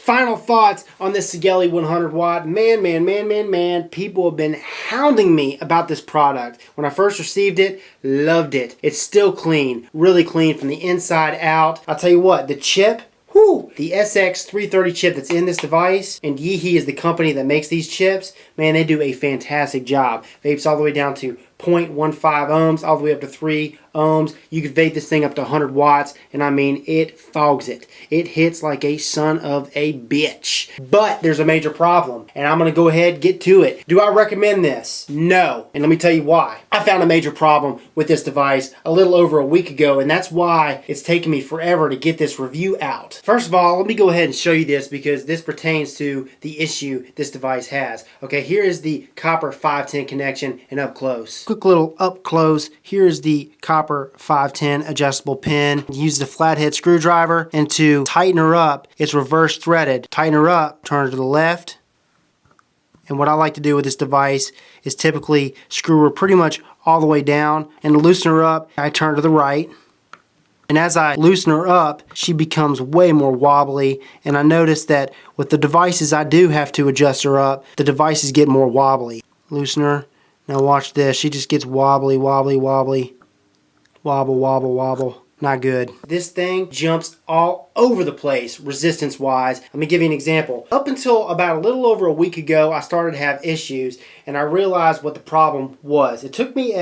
Final thoughts on this Sigelei 100 watt. Man, people have been hounding me about this product. When I first received it, loved it. It's still clean, really clean from the inside out. I'll tell you what, the chip, the SX330 chip that's in this device, and Yeehee is the company that makes these chips, man, they do a fantastic job. Vapes all the way down to 0.15 ohms, all the way up to 3 ohms. You could vape this thing up to 100 watts, and I mean, it fogs it. It hits like a son of a bitch. But there's a major problem, and I'm going to go ahead and get to it. Do I recommend this? No. And let me tell you why. I found a major problem with this device a little over a week ago, and that's why it's taken me forever to get this review out. First of all, let me go ahead and show you this because this pertains to the issue this device has. Okay, here is the copper 510 connection and up close. Quick little up close. Here's the copper 510 adjustable pin. Use the flathead screwdriver, and to tighten her up, it's reverse threaded. Tighten her up, turn her to the left. And what I like to do with this device is typically screw her pretty much all the way down, and to loosen her up, I turn to the right. And as I loosen her up, she becomes way more wobbly, and I notice that with the devices I do have to adjust her up, the devices get more wobbly. Loosen her. Now watch this. She just gets wobbly. Wobble. Not good. This thing jumps all over the place resistance wise. Let me give you an example. Up until about a little over a week ago, I started to have issues, and I realized what the problem was. It took me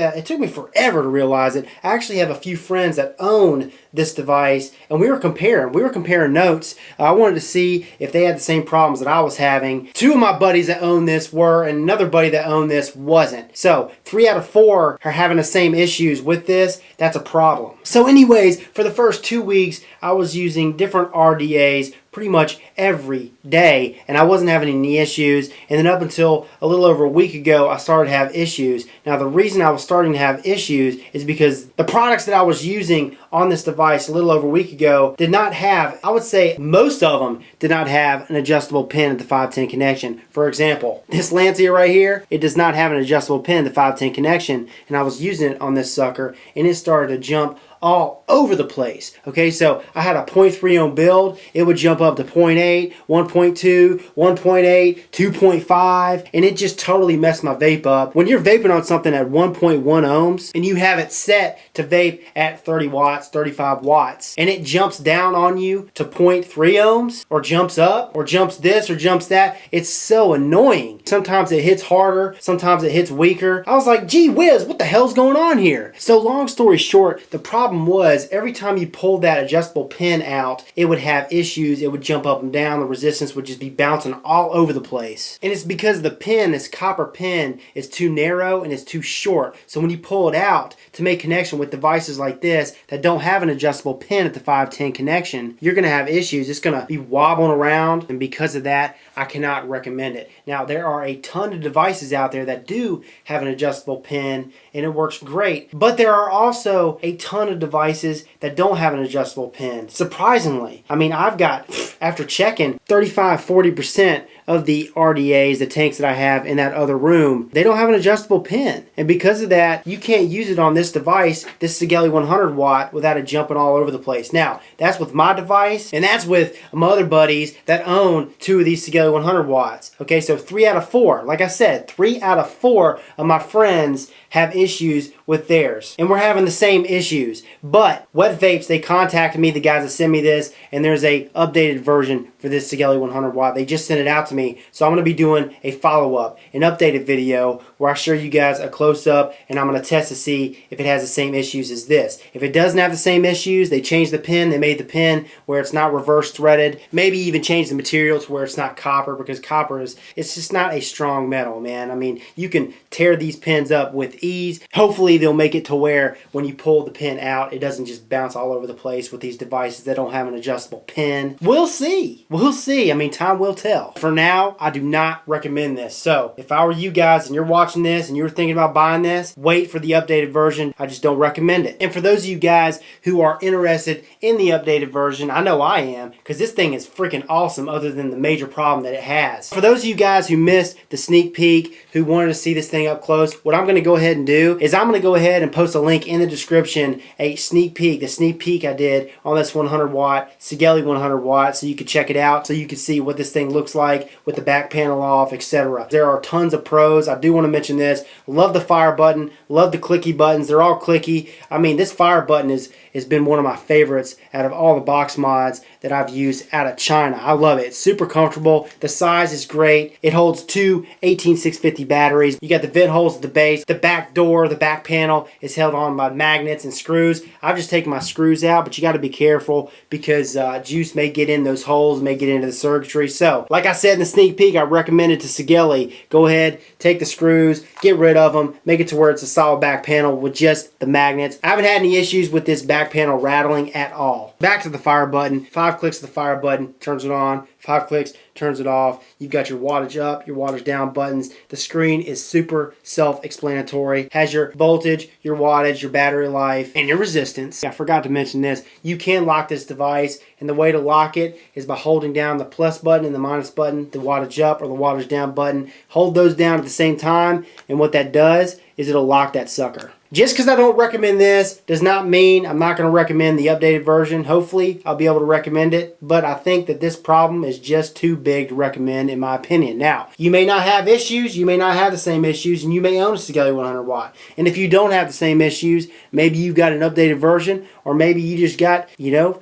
forever to realize it. I actually have a few friends that own this device, and we were comparing notes. I wanted to see if they had the same problems that I was having. Two of my buddies that own this were, and another buddy that owned this wasn't. So 3 out of 4 are having the same issues with this. That's a problem. So anyways, for the first 2 weeks, I was using different RDAs pretty much every day, and I wasn't having any issues. And then up until a little over a week ago, I started to have issues. Now the reason I was starting to have issues is because the products that I was using on this device a little over a week ago did not have, I would say most of them did not have an adjustable pin at the 510 connection. For example, this Lancia right here, it does not have an adjustable pin at the 510 connection, and I was using it on this sucker, and it started to jump all over the place. Okay, so I had a 0.3 ohm build. It would jump up to 0.8, 1.2, 1.8, 2.5, and it just totally messed my vape up. When you're vaping on something at 1.1 ohms and you have it set to vape at 30 watts, 35 watts, and it jumps down on you to 0.3 ohms, or jumps up, or jumps this, or jumps that, it's so annoying. Sometimes it hits harder, sometimes it hits weaker. I was like, gee whiz, what the hell's going on here? So long story short, the problem was every time you pulled that adjustable pin out, it would have issues. It would jump up and down. The resistance would just be bouncing all over the place. And it's because the pin, this copper pin, is too narrow and it's too short. So when you pull it out to make connection with devices like this that don't have an adjustable pin at the 510 connection, you're going to have issues. It's going to be wobbling around, and because of that, I cannot recommend it. Now, there are a ton of devices out there that do have an adjustable pin, and it works great. But there are also a ton of devices that don't have an adjustable pin. Surprisingly, I mean, I've got, after checking, 35-40% of the RDAs, the tanks that I have in that other room, they don't have an adjustable pin. And because of that, you can't use it on this device, this Sigelei 100 watt, without it jumping all over the place. Now, that's with my device, and that's with my other buddies that own 2 of these Sigelei 100 watts. Okay, so 3 out of 4, like I said, 3 out of 4 of my friends have issues with theirs, and we're having the same issues. But Wet Vapes, they contacted me, the guys that sent me this, and there's a updated version for this Sigelei 100 watt. They just sent it out to me, so I'm going to be doing a follow-up, an updated video where I show you guys a close-up, and I'm going to test to see if it has the same issues as this. If it doesn't have the same issues, they changed the pin, they made the pin where it's not reverse threaded, maybe even changed the material to where it's not copper, because copper is, it's just not a strong metal, man. I mean, you can tear these pins up with ease. Hopefully they'll make it to where when you pull the pin out, it doesn't just bounce all over the place with these devices that don't have an adjustable pin. We'll see. I mean, time will tell. For now, now, I do not recommend this. So if I were you guys and you're watching this and you're thinking about buying this, wait for the updated version. I just don't recommend it. And for those of you guys who are interested in the updated version, I know I am, because this thing is freaking awesome other than the major problem that it has. For those of you guys who missed the sneak peek, who wanted to see this thing up close, what I'm going to go ahead and do is I'm going to go ahead and post a link in the description, a sneak peek, the sneak peek I did on this 100 watt Sigelei 100 watt, so you can check it out, so you can see what this thing looks like with the back panel off, etc. There are tons of pros. I do want to mention this. Love the fire button, love the clicky buttons. They're all clicky. I mean, this fire button has been one of my favorites out of all the box mods that I've used out of China. I love it. It's super comfortable. The size is great. It holds two 18650 batteries. You got the vent holes at the base. The back door, the back panel is held on by magnets and screws. I've just taken my screws out, but you got to be careful because juice may get in those holes, may get into the circuitry. So, like I said in the sneak peek, I recommend it to Sigelei. Go ahead, take the screws, get rid of them, make it to where it's a solid back panel with just the magnets. I haven't had any issues with this back panel rattling at all. Back to the fire button. 5 clicks of the fire button turns it on. 5 clicks turns it off. You've got your wattage up, your wattage down buttons. The screen is super self-explanatory. Has your voltage, your wattage, your battery life, and your resistance. I forgot to mention this. You can lock this device, and the way to lock it is by holding down the plus button and the minus button, the wattage up or the wattage down button. Hold those down at the same time, and what that does is it'll lock that sucker. Just because I don't recommend this does not mean I'm not going to recommend the updated version. Hopefully, I'll be able to recommend it, but I think that this problem is just too big to recommend in my opinion. Now, you may not have issues, you may not have the same issues, and you may own a Sigelei 100 watt. And if you don't have the same issues, maybe you got an updated version, or maybe you just got,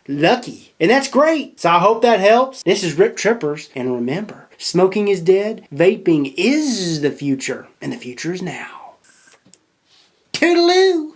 lucky. And that's great. So I hope that helps. This is Rip Trippers, and remember, smoking is dead, vaping is the future, and the future is now. Toodaloo!